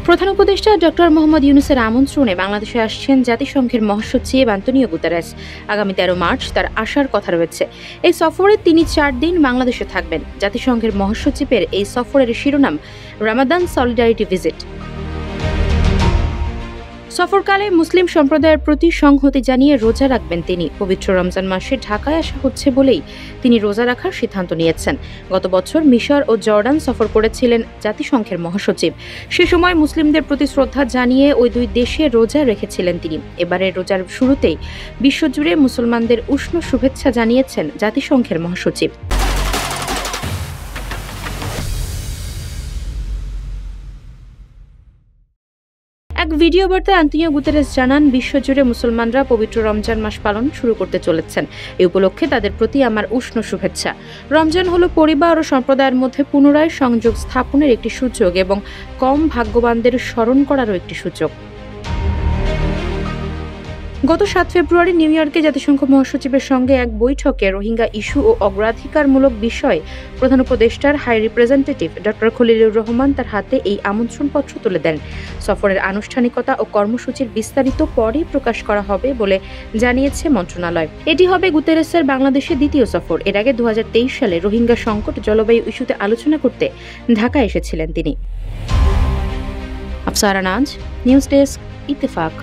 প্রধান উপদেষ্টা ডক্টর মোহাম্মদ ইউনূসের আমন্ত্রণে বাংলাদেশে আসছেন জাতিসংঘের মহাসচিব আন্তোনিও গুতেরেস। আগামী ১৩ মার্চ তার আসার কথা রয়েছে। এই সফরে তিনি ৪ দিন বাংলাদেশে থাকবেন। জাতিসংঘের মহাসচিবের এই সফরের শিরোনাম রামাদান সলিডারিটি ভিজিট। সফরকালে মুসলিম সম্প্রদায়ের প্রতি সংহতি জানিয়ে রোজা রাখবেন তিনি। পবিত্র রমজান মাসে ঢাকায় আসা হচ্ছে বলেই তিনি রোজা রাখার সিদ্ধান্ত নিয়েছেন। গত বছর মিশর ও জর্ডান সফর করেছিলেন জাতিসংঘের মহাসচিব। সে সময় মুসলিমদের প্রতি শ্রদ্ধা জানিয়ে ওই দুই দেশে রোজা রেখেছিলেন তিনি। এবারে রোজার শুরুতেই বিশ্বজুড়ে মুসলমানদের উষ্ণ শুভেচ্ছা জানিয়েছেন জাতিসংঘের মহাসচিব। এক ভিডিও বার্তায় আন্তোনিও গুতেরেস জানান, বিশ্বজুড়ে মুসলমানরা পবিত্র রমজান মাস পালন শুরু করতে চলেছেন। এই উপলক্ষে তাদের প্রতি আমার উষ্ণ শুভেচ্ছা। রমজান হলো পরিবার ও সম্প্রদায়ের মধ্যে পুনরায় সংযোগ স্থাপনের একটি সুযোগ এবং কম ভাগ্যবানদের স্মরণ করারও একটি সুযোগ। গত ৭ ফেব্রুয়ারি নিউ ইয়র্কে জাতিসংঘ মহাসচিবের সঙ্গে এক বৈঠকে রোহিঙ্গা ইস্যু ও অগ্রাধিকারমূলক বিষয়ে প্রধান উপদেষ্টার high representative doctor Khalilur Rahman তার হাতে এই আমন্ত্রণপত্র তুলে দেন। সফরের আনুষ্ঠানিকতা ও কর্মসূচির বিস্তারিত পরেই প্রকাশ করা হবে বলে জানিয়েছে মন্ত্রণালয়। এটি হবে গুতেরেসের বাংলাদেশে দ্বিতীয় সফর। এর আগে ২০২৩ সালে রোহিঙ্গা সংকট জলবায়ু ইস্যুতে আলোচনা করতে ঢাকায় এসেছিলেন তিনি। আফসারা নাজ, নিউজ ডেস্ক, ইত্তেফাক।